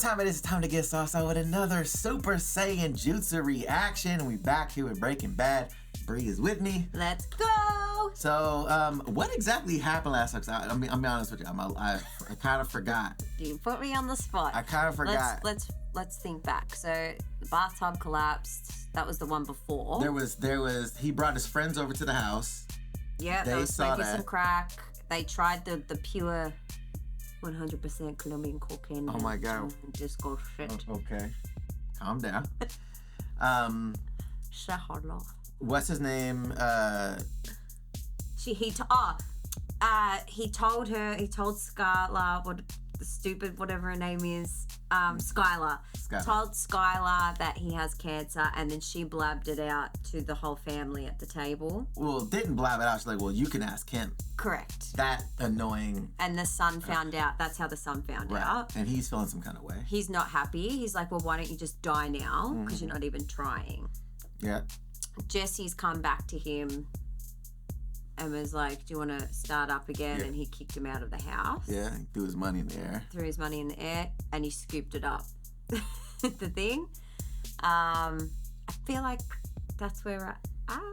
what time it is? It's time to get sauce on with another Super Saiyan Jutsu reaction. We back here with Breaking Bad. Bree is with me. Let's go. So, what exactly happened last episode? I mean, I'll be honest with you. I kind of forgot. You put me on the spot. I kind of forgot. Let's think back. So the bathtub collapsed. That was the one before. There was. He brought his friends over to the house. Yeah, they were smoking some crack. They tried the pure 100% Colombian cocaine. Oh my god. Just go shit. Okay. Calm down. Shahala. What's his name? He told Skyler, what the stupid whatever her name is, Skyler. Told Skyler that he has cancer, and then she blabbed it out to the whole family at the table. Well, didn't blab it out. She's like, well, you can ask him. Correct. That annoying. And the son found out. That's how the son found out. And he's feeling some kind of way. He's not happy. He's like, well, why don't you just die now? Because you're not even trying. Yeah. Jesse's come back to him and was like, do you want to start up again? Yeah. And he kicked him out of the house. Yeah, he threw his money in the air. And he scooped it up. The thing. I feel like that's where we're at.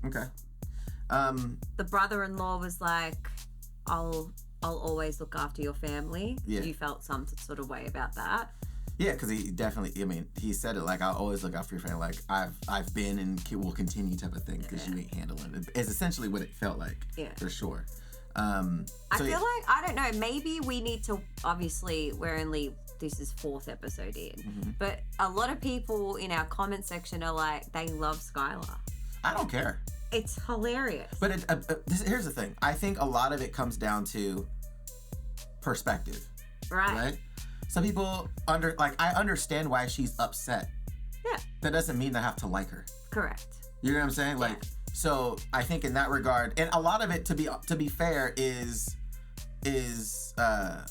Okay. The brother-in-law was like, I'll always look after your family. Yeah. You felt some sort of way about that. Yeah, because he definitely, I mean, he said it like, I'll always look out for your family. Like, I've been and will continue type of thing because you ain't handling it. It's essentially what it felt like, for sure. I feel like, I don't know, maybe we need to, obviously, this is 4th episode in, but a lot of people in our comment section are like, they love Skyler. I don't care. It's hilarious. But here's the thing. I think a lot of it comes down to perspective. Right? Some people I understand why she's upset. Yeah. That doesn't mean I have to like her. Correct. You know what I'm saying? Like, so I think in that regard, and a lot of it, to be fair, is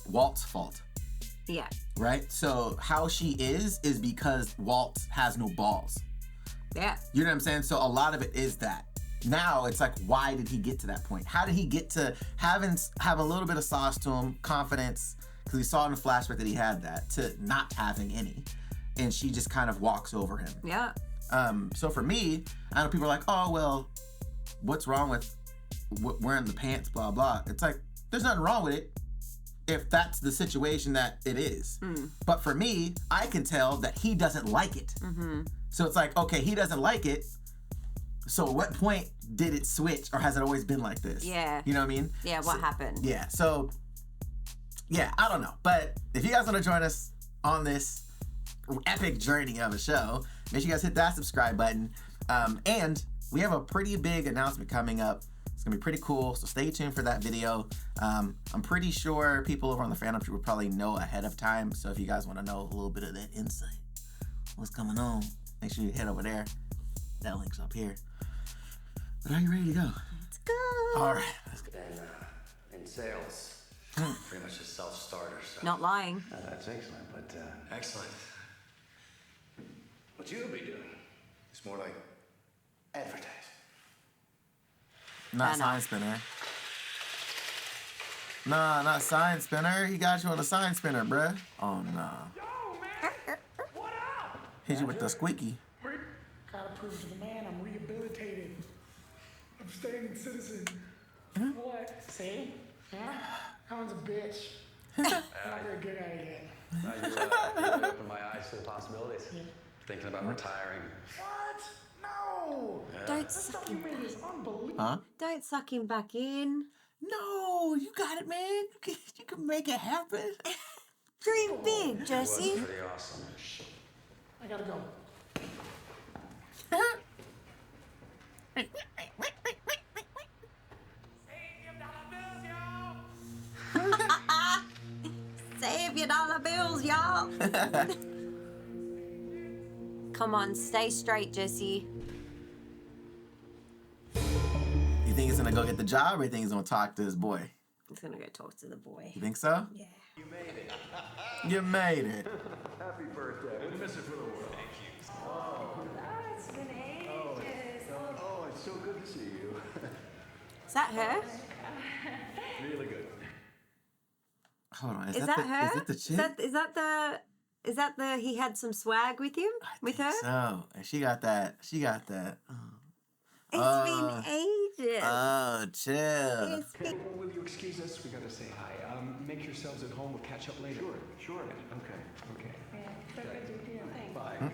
Walt's fault. Yeah. Right? So how she is because Walt has no balls. Yeah. You know what I'm saying? So a lot of it is that. Now it's like, why did he get to that point? How did he get to have a little bit of sauce to him, confidence, because we saw in the flashback that he had that, to not having any. And she just kind of walks over him. Yeah. So for me, I know people are like, oh, well, what's wrong with wearing the pants, blah, blah. It's like, there's nothing wrong with it if that's the situation that it is. But for me, I can tell that he doesn't like it. So it's like, okay, he doesn't like it. So at what point did it switch, or has it always been like this? Yeah. You know what I mean? Yeah, what happened? Yeah, so, yeah, I don't know. But if you guys want to join us on this epic journey of a show, make sure you guys hit that subscribe button. And we have a pretty big announcement coming up. It's going to be pretty cool, so stay tuned for that video. I'm pretty sure people over on the fandom tree would probably know ahead of time, so if you guys want to know a little bit of that insight, what's going on, make sure you head over there. That link's up here. But are you ready to go? Let's go. All right, let's go. In sales, pretty much a self-starter. So. Not lying. That's excellent, but excellent. What you'll be doing is more like advertising. Not sign spinner. Nah, not sign spinner. He got you on a sign spinner, bruh. Oh, nah. Yo, man! What up? Hit you with the squeaky. Gotta prove to the man I'm rehabilitated. Abstaining citizen. What? See? Huh? That one's a bitch. I'm not very good at it yet. You really opened my eyes to the possibilities. Yeah. Thinking about retiring. What? No! Don't the stuff you made is unbelievable. Huh? Don't suck him back in. No, you got it, man. You can make it happen. Dream big, Jesse. It was pretty awesome. I gotta go. Save your dollar bills, y'all. Come on, stay straight, Jesse. You think he's gonna go get the job, or you think he's gonna talk to his boy? He's gonna go talk to the boy. You think so? Yeah. You made it. You made it. Happy birthday. We miss it for the world. Thank you. Oh, it's been ages. Oh, it's so good to see you. Is that her? Really good. Hold on. Is that her? Is that the chick? Is that Is that he had some swag with him? With her? So, and she got that. Oh. It's been ages. Oh, chill. It's been... Will you excuse us? We gotta say hi. Make yourselves at home. We'll catch up later. Sure. Okay. Bye.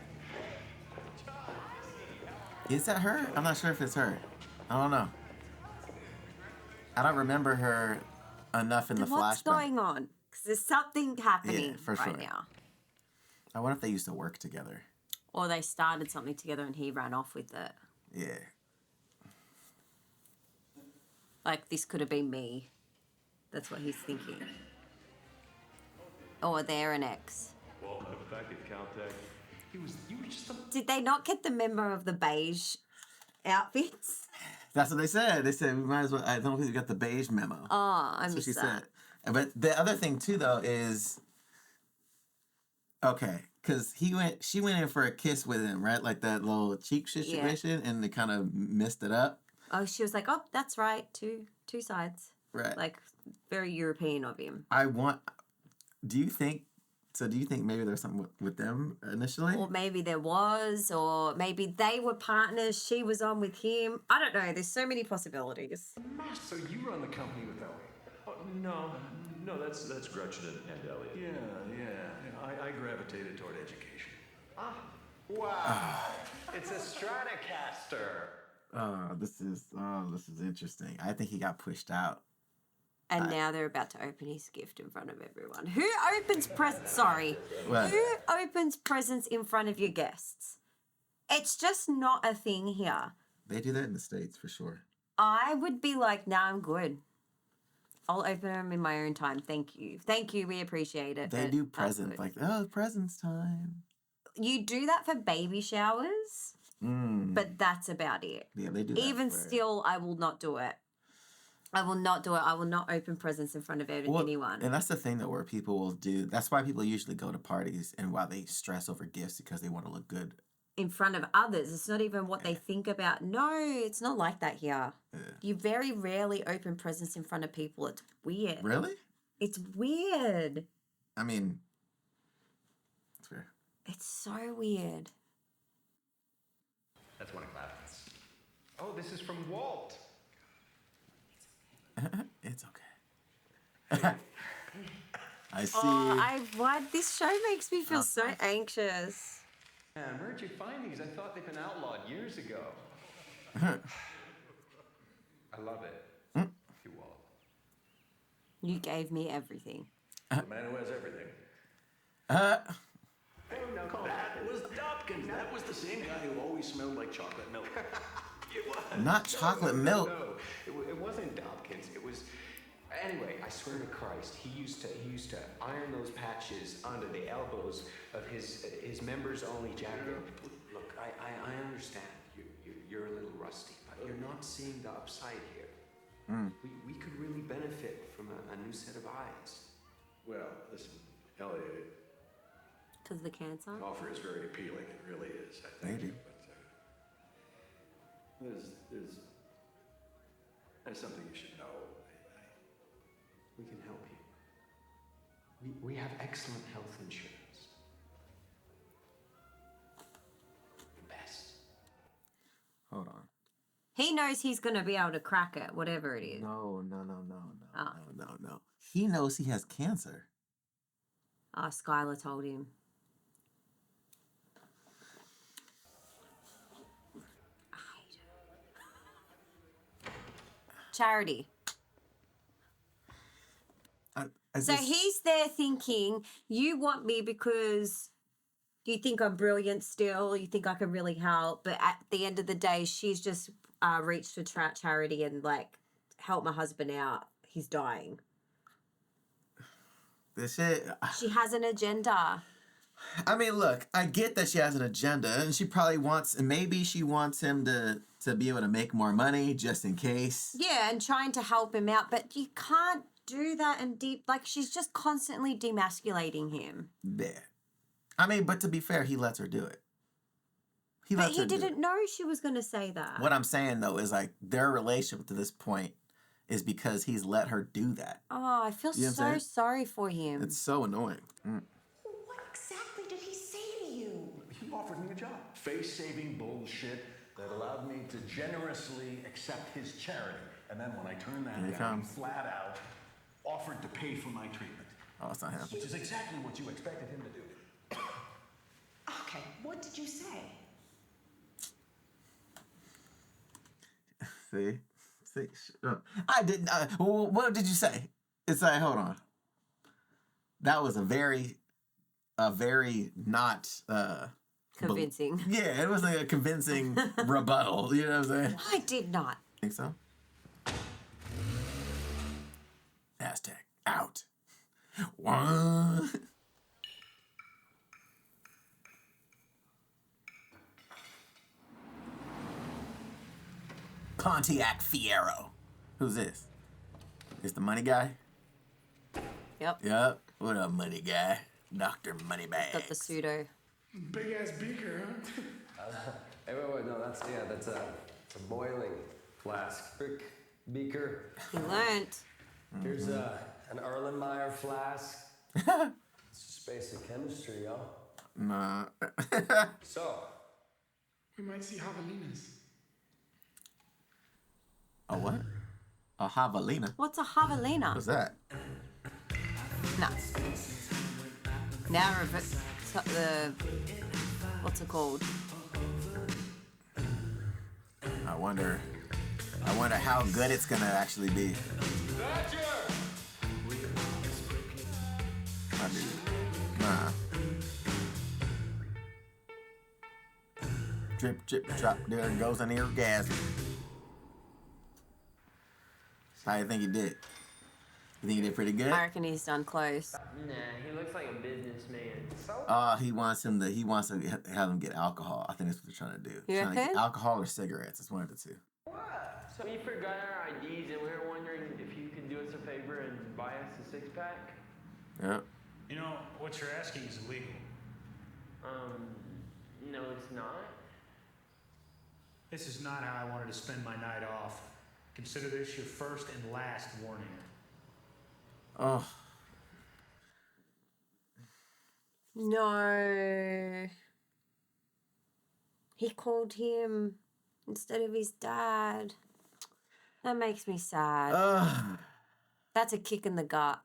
Is that her? I'm not sure if it's her. I don't know. I don't remember her enough in the flashback. What's going on? Because there's something happening for sure. right now. I wonder if they used to work together. Or they started something together and he ran off with it. Yeah. Like, this could have been me. That's what he's thinking. Or they're an ex. Well, back at Caltech. You were just a... Did they not get the memo of the beige outfits? That's what they said. They said, we might as well, I don't think we got the beige memo. Oh, I That's what missed she that. said. But the other thing, too, though, is... Okay, because she went in for a kiss with him, right? Like that little cheek situation, and they kind of messed it up. Oh, she was like, oh, that's right. Two sides. Right. Like, very European of him. Do you think maybe there's something with them initially? Or maybe there was, or maybe they were partners, she was on with him. I don't know. There's so many possibilities. So you run the company with Ellie? Oh, no, that's Gretchen and Elliot. Yeah. I gravitated toward education. Wow. It's a Stratocaster. This is interesting. I think he got pushed out. And now they're about to open his gift in front of everyone. Who opens presents? Sorry. What? Who opens presents in front of your guests? It's just not a thing here. They do that in the States for sure. I would be like, nah, I'm good. I'll open them in my own time. Thank you. We appreciate it. They do presents like, presents time. You do that for baby showers, but that's about it. Yeah, they do that. Even still, I will not do it. I will not do it. I will not open presents in front of anyone. And that's the thing that where people will do. That's why people usually go to parties and why they stress over gifts because they want to look good. In front of others. It's not even what they think about. No, it's not like that here. Yeah. You very rarely open presents in front of people. It's weird. Really? It's weird. I mean, it's weird. It's so weird. That's one of Clapton's. Oh, this is from Walt. It's okay. I see. This show makes me feel so anxious. Man, where'd you find these? I thought they'd been outlawed years ago. I love it. You Walt. You gave me everything. The man who has everything. That was Dobkins. That was the same guy who always smelled like chocolate milk. It was. Not chocolate milk. No, it wasn't Dobkins. It was. Anyway, I swear to Christ, he used to iron those patches onto the elbows of his members-only jacket. Look, I understand you're a little rusty, but you're not seeing the upside here. We could really benefit from a new set of eyes. Well, listen, Elliot, Because of the cancer? the offer is very appealing. It really is, I think. Maybe. But there's something you should know. We can help you. We have excellent health insurance. The best. Hold on. He knows he's going to be able to crack it, whatever it is. No. Oh. No. He knows he has cancer. Oh, Skyler told him. Charity. So he's there thinking, you want me because you think I'm brilliant still, you think I can really help, but at the end of the day, she's just reached for charity and, like, help my husband out. He's dying. This shit. She has an agenda. I mean, look, I get that she has an agenda, and she probably wants, and maybe she wants him to be able to make more money just in case. Yeah, and trying to help him out, but you can't do that and she's just constantly demasculating him. Yeah. I mean, but to be fair, he lets her do it. But he didn't know she was going to say that. What I'm saying, though, is like their relationship to this point is because he's let her do that. Oh, I feel so sorry for him. It's so annoying. What exactly offered me a job. Face-saving bullshit that allowed me to generously accept his charity. And then when I turned that down, he flat out offered to pay for my treatment. Oh, it's not him. Which is exactly what you expected him to do. Okay, what did you say? See? I didn't. What did you say? It's like, hold on. That was a very not Convincing. Yeah, it was like a convincing rebuttal. You know what I'm saying? I did not. Think so? Hashtag out. One. Pontiac Fiero. Who's this? It's the money guy? Yep. What up, money guy? Dr. Moneybags. Got the pseudo. Big ass beaker, huh? Hey, wait, no, that's it's a boiling flask. Brick beaker. He learned. Here's an Erlenmeyer flask. It's just basic chemistry, yo. Nah. So. We might see javelinas. A what? A javelina? What's a javelina? What's that? No. Now what's it called? I wonder how good it's gonna actually be. Nah. Drip, drip, drop. There goes an orgasm. How do you think he did? You think he did pretty good? I reckon he's done close. Nah, he looks like a businessman. He wants to have him get alcohol. I think that's what they're trying to do. You Trying to reckon? get alcohol or cigarettes. It's one of the two. What? So we forgot our IDs and we were wondering if you could do us a favor and buy us a 6-pack? Yep. You know, what you're asking is illegal. No, it's not. This is not how I wanted to spend my night off. Consider this your first and last warning. Oh. No. He called him instead of his dad. That makes me sad. That's a kick in the gut.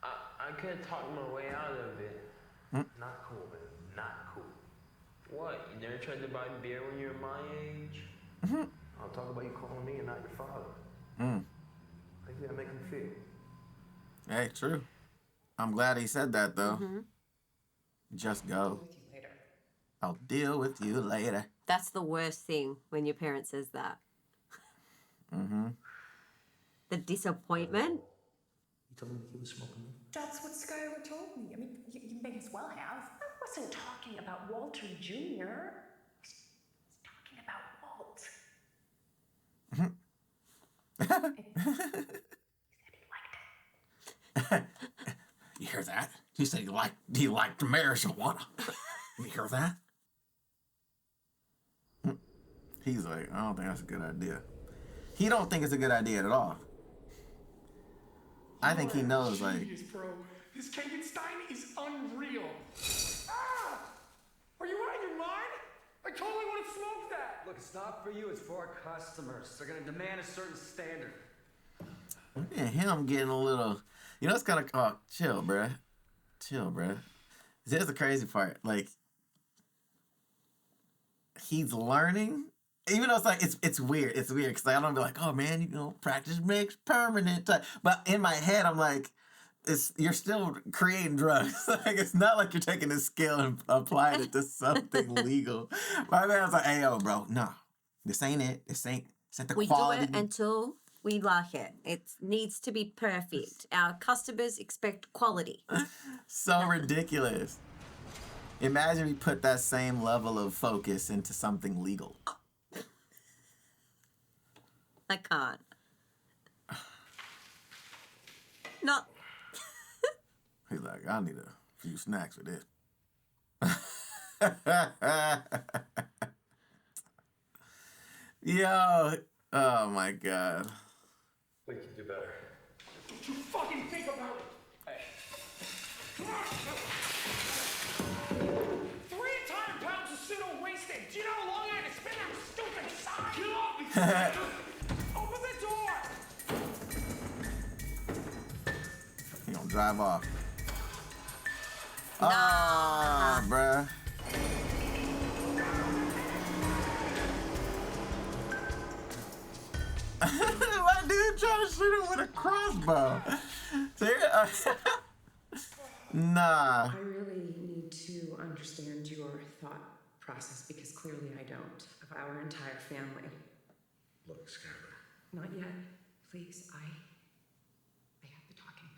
I could have talked my way out of it. Not cool, man. Not cool. What? You never tried to buy beer when you were my age? I'll talk about you calling me and not your father. Mm. How you gonna make him feel? Hey, true. I'm glad he said that though. Just go. I'll deal with you later. That's the worst thing when your parent says that. The disappointment. You told me he was smoking. That's what Skyler told me. I mean, you may as well have. I wasn't talking about Walter Jr. I was talking about Walt. You hear that? He said he liked marijuana. You hear that? He's like, I don't think that's a good idea. He don't think it's a good idea at all. I think he knows, like... Genius, bro. This Kangenstein is unreal. Ah! Are you out of your mind? I totally would have smoked that. Look, it's not for you, it's for our customers. They're gonna demand a certain standard. Look at him getting a little... You know, it's kind of... Oh, chill, bruh. Chill, bruh. Here's the crazy part. Like, he's learning... Even though it's like, it's weird. It's weird. Because like, I don't be like, oh, man, you know, practice makes permanent. But in my head, I'm like, you're still creating drugs. Like, it's not like you're taking this skill and applying it to something legal. My man was like, hey, yo, bro, no. This ain't it. This ain't the quality. We do it until we like it. It needs to be perfect. Our customers expect quality. So ridiculous. Imagine we put that same level of focus into something legal. I can't. Not. He's like, I need a few snacks for this. Yo, oh my God. We can do better. Don't you fucking think about it. Hey. Open the door! He gonna drive off. Ah, bruh. Why dude trying to shoot him with a crossbow? Nah. I really need to understand your thought process because clearly I don't, of our entire family. Look, Skyler. Not yet. Please, I have the talking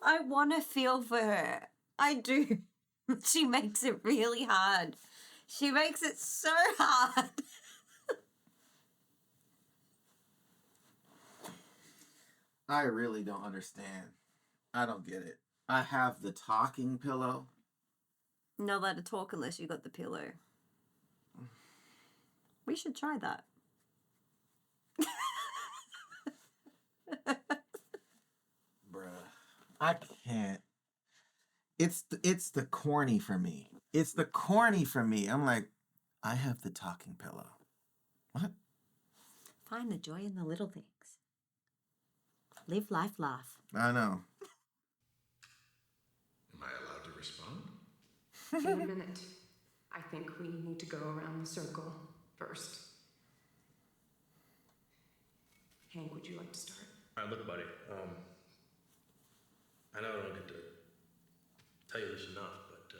I want to feel for her. I do. She makes it really hard. She makes it so hard. I really don't understand. I don't get it. I have the talking pillow. Not allowed to talk unless you got the pillow. We should try that. Bruh. I can't. It's the corny for me. It's the corny for me. I'm like, I have the talking pillow. What? Find the joy in the little things. Live life, laugh. I know. Am I allowed to respond? in a minute. I think we need to go around the circle first. Hank, would you like to start? All right, look, buddy. I know I don't get to tell you this enough, but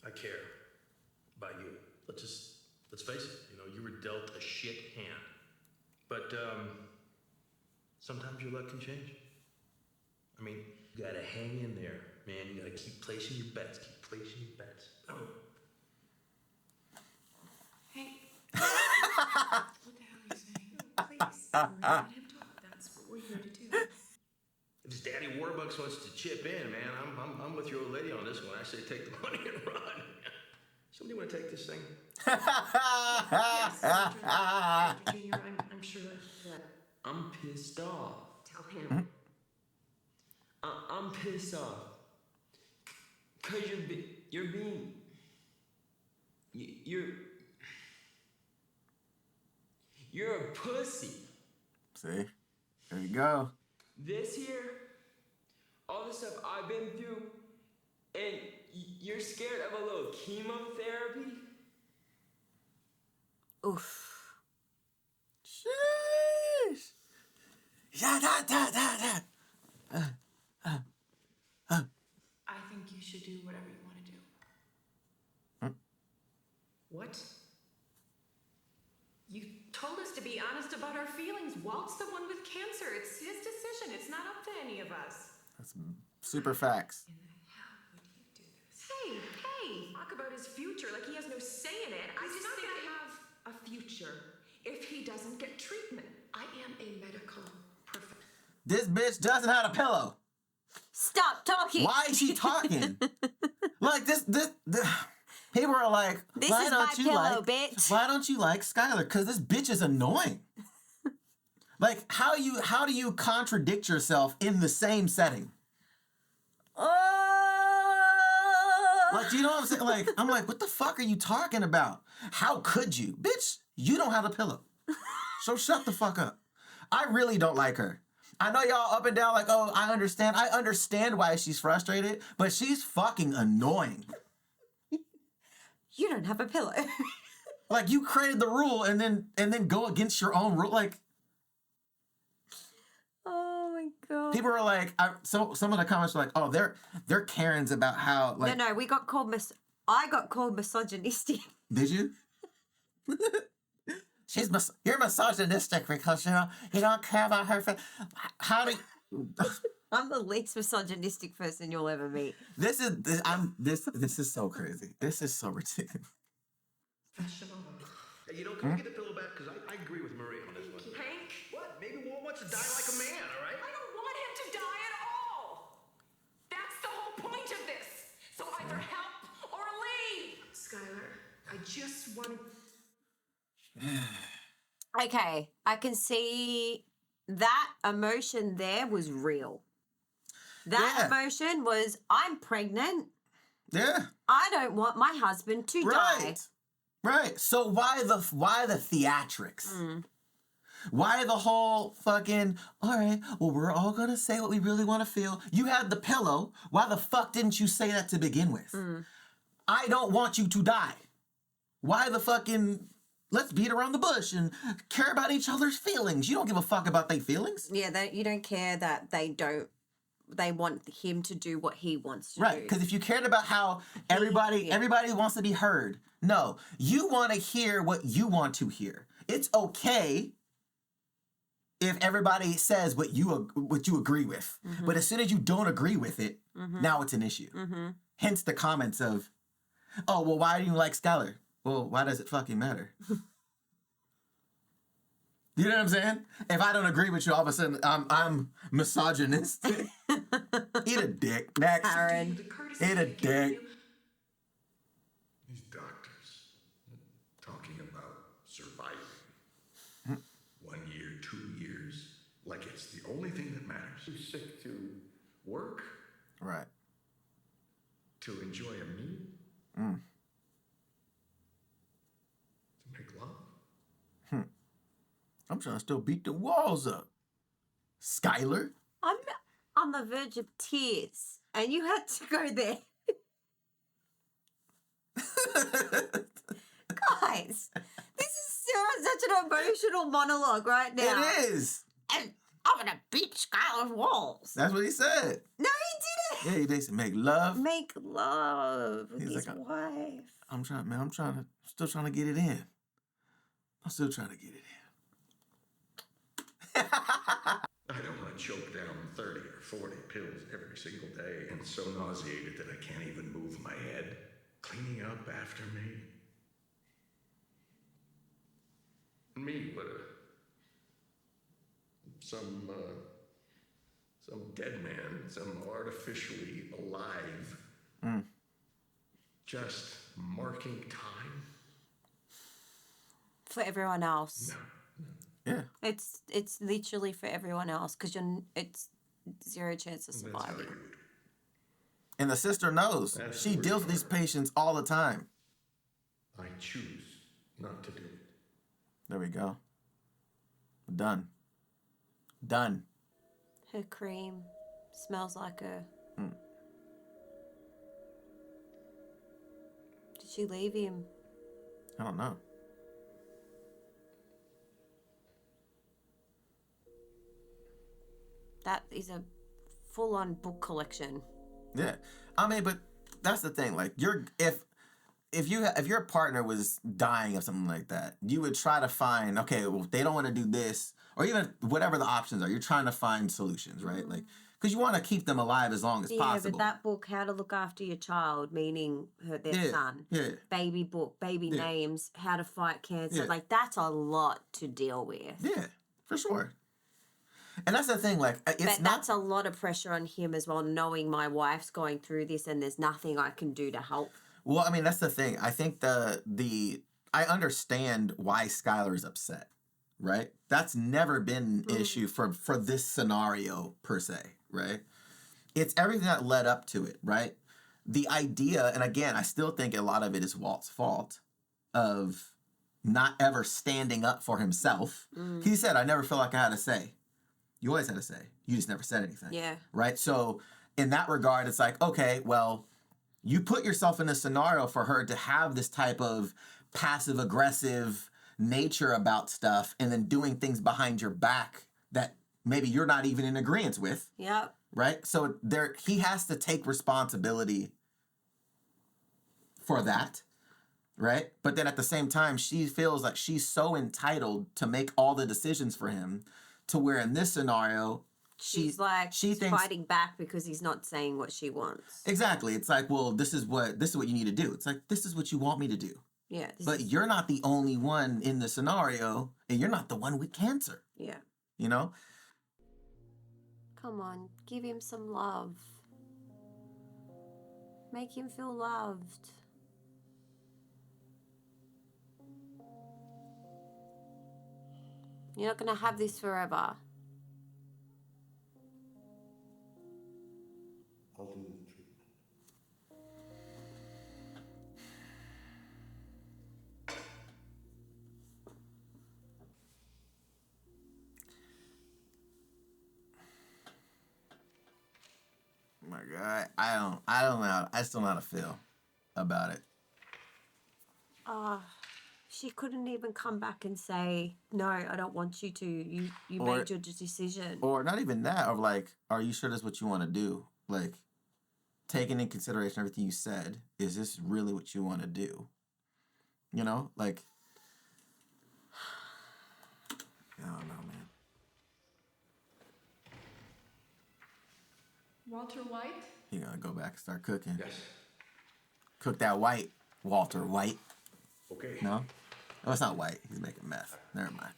I care about you. Let's face it. You know, you were dealt a shit hand, but sometimes your luck can change. I mean, you gotta hang in there, man. You gotta keep placing your bets. Keep placing your bets. Oh. Hank. What the hell are you saying? Please, let him talk. That's what we're here to do. If Daddy Warbucks wants to chip in, man, I'm with your old lady on this one. I say take the money and run. Somebody want to take this thing? Yes, Mr. Junior, I'm sure that... I'm pissed off. Tell him. I'm pissed off. Cause you're being... You're a pussy. See? There you go. This here, all the stuff I've been through, and you're scared of a little chemotherapy? Oof. Sheesh. Yeah, da. I think you should do whatever you want to do. What? You told us to be honest about our feelings. Walt's the one with cancer. It's his decision. It's not up to any of us. That's super facts. In the hell would he do this? Hey! Talk about his future like he has no say in it. I just think I have a future if he doesn't get treatment. I am a medical professional. This bitch doesn't have a pillow. Stop talking. Why is she talking? Like this. People are like, this why is don't my you pillow, like? bitch. Why don't you like Skyler? Because this bitch is annoying. Like, how do you contradict yourself in the same setting? Like, you know what I'm saying? Like, I'm like, what the fuck are you talking about? How could you? Bitch, you don't have a pillow. So shut the fuck up. I really don't like her. I know y'all up and down like, oh, I understand. I understand why she's frustrated, but she's fucking annoying. You don't have a pillow. Like, you created the rule and then go against your own rule. Like, oh my god. people are like, some of the comments are like, oh, they're Karens about how like. No, we got called I got called misogynistic. Did you? You're misogynistic because you don't care about her. How do you... I'm the least misogynistic person you'll ever meet. This is so crazy. This is so ridiculous. Professional. Hey, can we get the pillow back? Because I agree with Marie on this one. Hank? What? Maybe Walt wants to die like a man, all right? I don't want him to die at all. That's the whole point of this. So either help or leave. Skyler, I just want to... Okay, I can see that emotion there was real. That emotion was, I'm pregnant. Yeah. I don't want my husband to die. Right. So why the theatrics? Why the whole fucking, all right, well, we're all going to say what we really want to feel. You had the pillow. Why the fuck didn't you say that to begin with? I don't want you to die. Why the fucking, let's beat around the bush and care about each other's feelings. You don't give a fuck about their feelings. Yeah, you don't care that they want him to do what he wants to do. Right, because if you cared about how everybody wants to be heard, no, you want to hear what you want to hear. It's okay if everybody says what you agree with, but as soon as you don't agree with it, now it's an issue. Hence the comments of, oh, well, why do you like Skyler? Well, why does it fucking matter? You know what I'm saying? If I don't agree with you, all of a sudden I'm misogynistic. Eat a dick. Next. Aaron. Eat a dick. These doctors talking about surviving. 1 year, 2 years, like it's the only thing that matters. Too sick to work? Right. To enjoy a meal? Mm. To make love? I'm trying to still beat the walls up. Skyler? I'm on the verge of tears, and you had to go there. Guys, this is such an emotional monologue right now. It is. And I'm gonna beat Skyler's walls. That's what he said. No, he didn't. Yeah, he said make love. Make love with his like, wife. I'm still trying to get it in. I'm still trying to get it in. I don't want to choke down 30 or 40 pills every single day and so nauseated that I can't even move my head. Cleaning up after me. Me, what some dead man, some artificially alive, just marking time. For everyone else. No. Yeah. It's literally for everyone else because it's zero chance of surviving. And the sister knows. She deals with these patients all the time. I choose not to do it. There we go. Done. Done. Her cream smells like her. Did she leave him? I don't know. That is a full-on book collection. Yeah, I mean, but that's the thing. Like, if your partner was dying of something like that, you would try to find, okay, well, if they don't want to do this, or even whatever the options are, you're trying to find solutions, right? Like, because you want to keep them alive as long as possible. Yeah, but that book, How to Look After Your Child, meaning their son. Yeah. Baby book, baby names, how to fight cancer. Yeah. Like, that's a lot to deal with. Yeah, for sure. And that's the thing, like, that's a lot of pressure on him as well, knowing my wife's going through this and there's nothing I can do to help. Well, I mean, that's the thing. I think I understand why Skyler is upset, right? That's never been an issue for this scenario, per se, right? It's everything that led up to it, right? The idea, and again, I still think a lot of it is Walt's fault, of not ever standing up for himself. He said, I never feel like I had a say. You always had a say. You just never said anything. Yeah. Right? So in that regard, it's like, okay, well, you put yourself in a scenario for her to have this type of passive-aggressive nature about stuff and then doing things behind your back that maybe you're not even in agreement with. Yep. Right? So he has to take responsibility for that. Right? But then at the same time, she feels like she's so entitled to make all the decisions for him, to where in this scenario, she thinks fighting back because he's not saying what she wants. Exactly. It's like, well, this is what you need to do. It's like, this is what you want me to do. Yeah. But you're not the only one in the scenario, and you're not the one with cancer. Yeah. You know? Come on, give him some love. Make him feel loved. You're not going to have this forever. God. I don't know. I still know how to feel about it. She couldn't even come back and say, no, I don't want you to. You made your decision. Or not even that. Or like, are you sure that's what you want to do? Like, taking in consideration everything you said, is this really what you want to do? You know? Like, I don't know, man. Walter White? You gotta go back and start cooking. Yes. Cook that white, Walter White. Okay. No? Oh, it's not white. He's making meth. Never mind.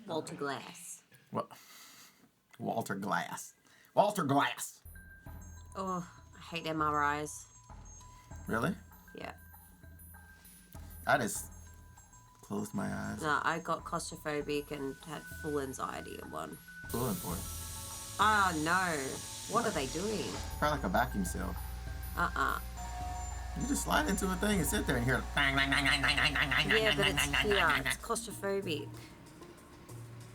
Walter Glass. Well, Walter Glass. Walter Glass. Oh, I hate MRIs. Really? Yeah. I just closed my eyes. No, I got claustrophobic and had full anxiety at one. Pulling for it. Oh, no. What are they doing? Probably like a vacuum seal. You just slide into a thing and sit there and hear it. Yeah, but it's here. It's claustrophobic.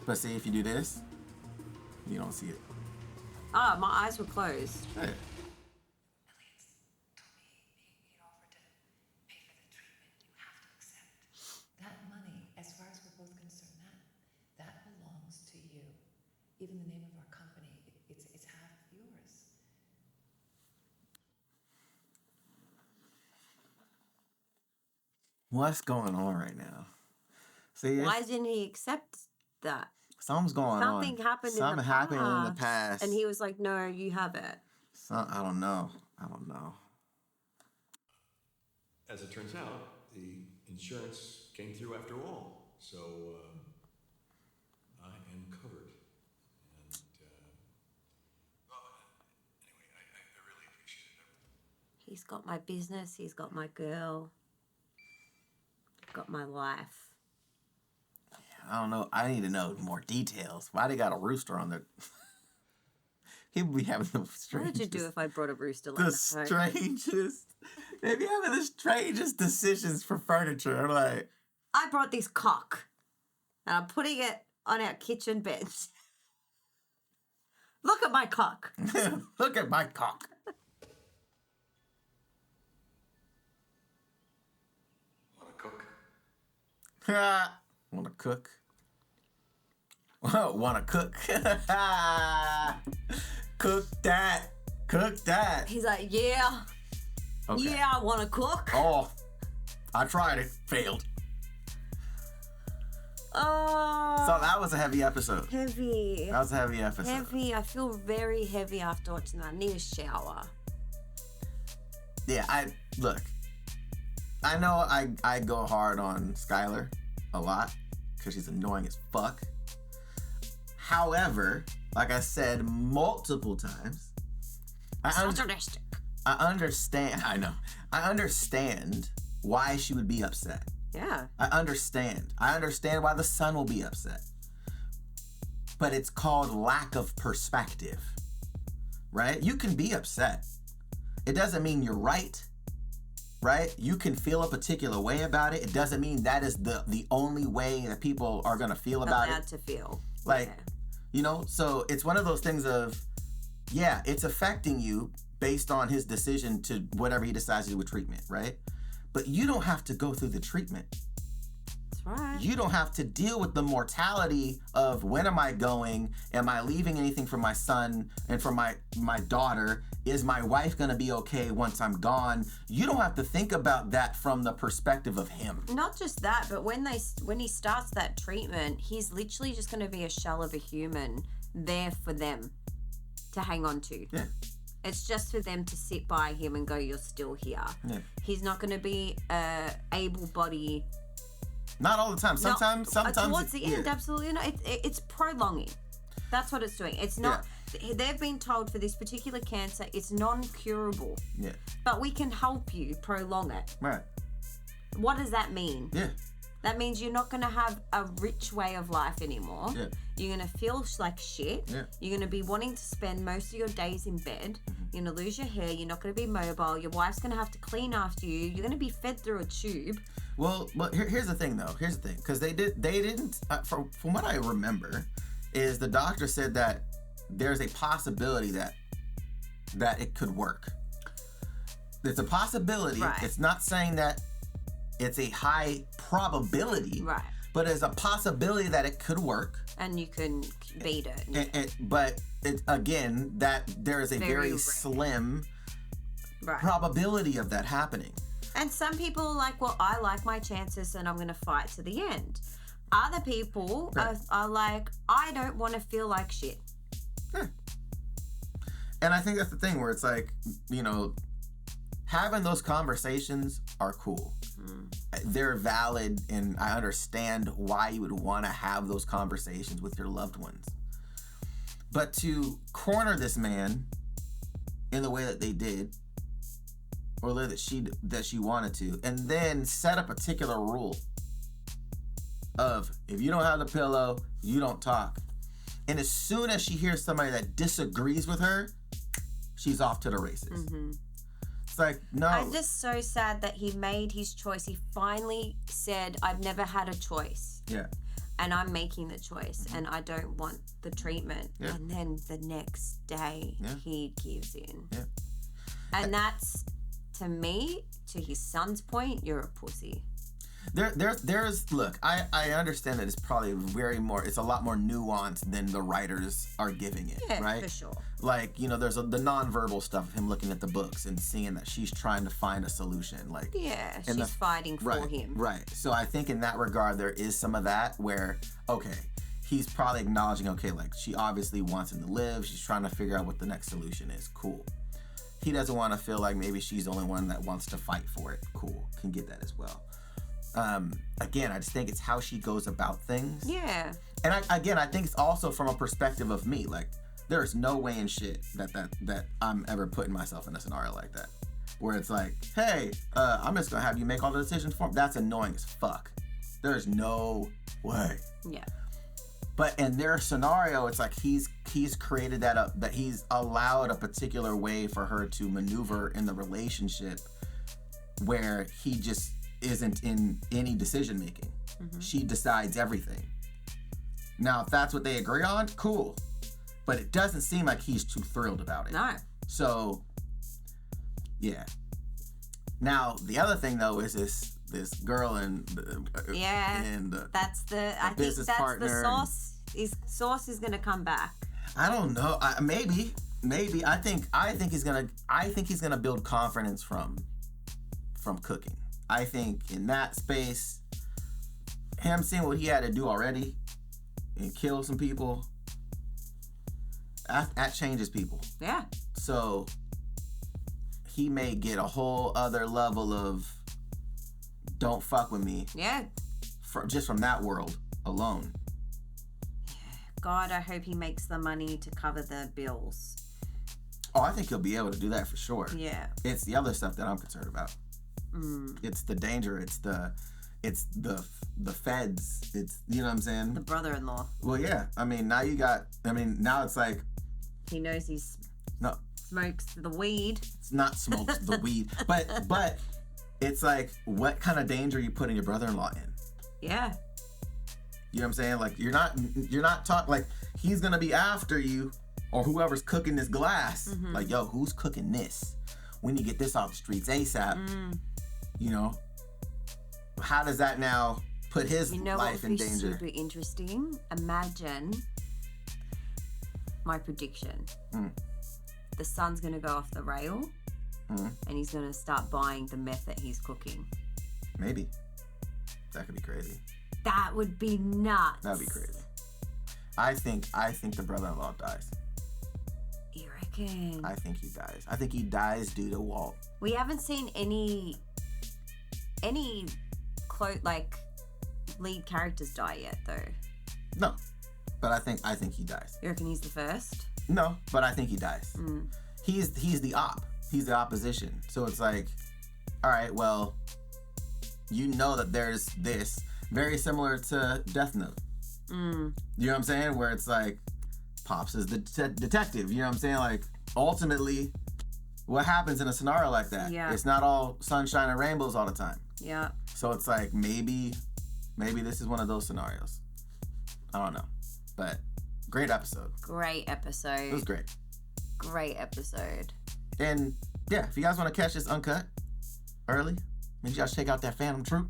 But see, if you do this, you don't see it. Oh, my eyes were closed. Hey. That money, as far as we're both concerned, that belongs to you. Even the name of our company, it's half yours. What's going on right now? See, Why didn't he accept that? something's going on. Something happened Something happened in the past. And he was like, no, you have it. I don't know. As it turns out, the insurance came through after all, so I am covered. And anyway, I really appreciate it. He's got my business. He's got my girl. Got my life. I don't know. I need to know more details. Why they got a rooster on their... People be having the strangest... What would you do if I brought a rooster like the that? strangest... They be having the strangest decisions for furniture. I'm like... I brought this cock. And I'm putting it on our kitchen bench. Look at my cock. Look at my cock. Want to cook? Want to cook? Want to cook? Cook that. Cook that. He's like, yeah. Okay. Yeah, I want to cook. Oh, I tried it. Failed. Oh. So that was a heavy episode. Heavy. That was a heavy episode. Heavy. I feel very heavy after watching that. I need a shower. Yeah, look. I know I go hard on Skyler a lot because she's annoying as fuck. However, like I said multiple times, I understand. I know. I understand why she would be upset. Yeah. I understand why the son will be upset. But it's called lack of perspective, right? You can be upset. It doesn't mean you're right. Right? You can feel a particular way about it. It doesn't mean that is the only way that people are going to feel about allowed it. to feel. Like, you know, so it's one of those things of, yeah, it's affecting you based on his decision to whatever he decides to do with treatment, right? But you don't have to go through the treatment. That's right. You don't have to deal with the mortality of when am I going? Am I leaving anything for my son and for my daughter? Is my wife going to be okay once I'm gone? You don't have to think about that from the perspective of him. Not just that, but when he starts that treatment, he's literally just going to be a shell of a human there for them to hang on to. Yeah. It's just for them to sit by him and go, you're still here. Yeah. He's not going to be able-bodied. Not all the time. Sometimes. Towards the end, absolutely not. It's prolonging. That's what it's doing. It's not. Yeah. They've been told for this particular cancer, it's non-curable. Yeah. But we can help you prolong it. Right. What does that mean? Yeah. That means you're not going to have a rich way of life anymore. Yeah. You're going to feel like shit. Yeah. You're going to be wanting to spend most of your days in bed. You're going to lose your hair. You're not going to be mobile. Your wife's going to have to clean after you. You're going to be fed through a tube. Well, here's the thing, though. Here's the thing. Because they didn't, from what I remember, is the doctor said that there's a possibility that that it could work. It's a possibility. Right. It's not saying that it's a high probability. Right. But there's a possibility that it could work. And you can beat it. But again, that there is a very slim probability of that happening. And some people are like, well, I like my chances and I'm going to fight to the end. Other people are like, I don't want to feel like shit. Yeah. And I think that's the thing where it's like, you know, having those conversations are cool. They're valid, and I understand why you would want to have those conversations with your loved ones. But to corner this man in the way that they did, or the way that she wanted to, and then set a particular rule of, if you don't have the pillow, you don't talk. And as soon as she hears somebody that disagrees with her, she's off to the races. It's like, no. I'm just so sad that he made his choice. He finally said, I've never had a choice. Yeah. And I'm making the choice, and I don't want the treatment. Yeah. And then the next day, he gives in. Yeah. And that's, to me, to his son's point, you're a pussy. There's look, I understand that it's probably it's a lot more nuanced than the writers are giving it, right? For sure. Like, you know, there's the nonverbal stuff of him looking at the books and seeing that she's trying to find a solution. Like, she's fighting for him. Right. So I think in that regard, there is some of that where, okay, he's probably acknowledging, okay, like, she obviously wants him to live. She's trying to figure out what the next solution is. Cool. He doesn't want to feel like maybe she's the only one that wants to fight for it. Cool. Can get that as well. Again, I just think it's how she goes about things. Yeah. And I think it's also from a perspective of me. Like, there's no way in shit that I'm ever putting myself in a scenario like that, where it's like, hey, I'm just gonna have you make all the decisions for me. That's annoying as fuck. There's no way. Yeah. But in their scenario, it's like he's created that he's allowed a particular way for her to maneuver in the relationship, where he just isn't in any decision making. She decides everything. Now, if that's what they agree on, cool. But it doesn't seem like he's too thrilled about it. No. So, yeah. Now, the other thing though is this girl and that's the business partner. The sauce. Sauce is gonna come back. I don't know. Maybe. I think he's gonna build confidence from cooking. I think in that space, him seeing what he had to do already and kill some people, that changes people. Yeah. So he may get a whole other level of don't fuck with me. Yeah. Just from that world alone. God, I hope he makes the money to cover the bills. Oh, I think he'll be able to do that for sure. Yeah. It's the other stuff that I'm concerned about. It's the danger. It's the feds. It's, you know what I'm saying? The brother-in-law. Well, yeah. I mean, now it's like he knows smokes the weed. It's not smokes the weed, but it's like, what kind of danger are you putting your brother-in-law in? Yeah. You know what I'm saying? Like, you're not talking like he's gonna be after you or whoever's cooking this glass. Like, yo, who's cooking this? We need to get this off the streets ASAP. You know, how does that now put his life in danger? Super interesting. Imagine my prediction. The son's gonna go off the rail, and he's gonna start buying the meth that he's cooking. Maybe that could be crazy. That would be nuts. That'd be crazy. I think the brother-in-law dies. You reckon? I think he dies. I think he dies due to Walt. We haven't seen any lead characters die yet, though. No, but I think he dies. You reckon he's the first? No, but I think he dies. He's the op. He's the opposition. So it's like, all right, well, you know that there's this very similar to Death Note. You know what I'm saying? Where it's like, Pops is the detective. You know what I'm saying? Like, ultimately, what happens in a scenario like that? Yeah. It's not all sunshine and rainbows all the time. Yeah. So it's like, maybe this is one of those scenarios. I don't know. But great episode. Great episode. It was great. Great episode. And yeah, if you guys want to catch this uncut early, make sure you guys check out that Phantom Troop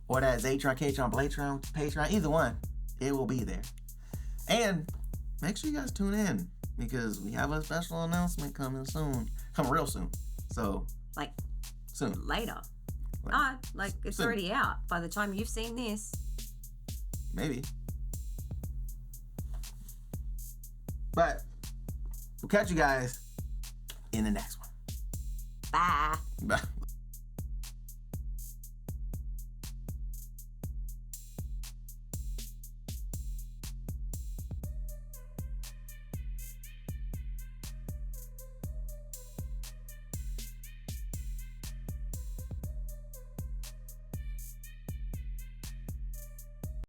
or that Zatron, Katron, Blatron, Patreon, either one. It will be there. And make sure you guys tune in because we have a special announcement coming real soon. So, like, soon. Later. It's soon. Already out by the time you've seen this. Maybe. But we'll catch you guys in the next one. Bye. Bye.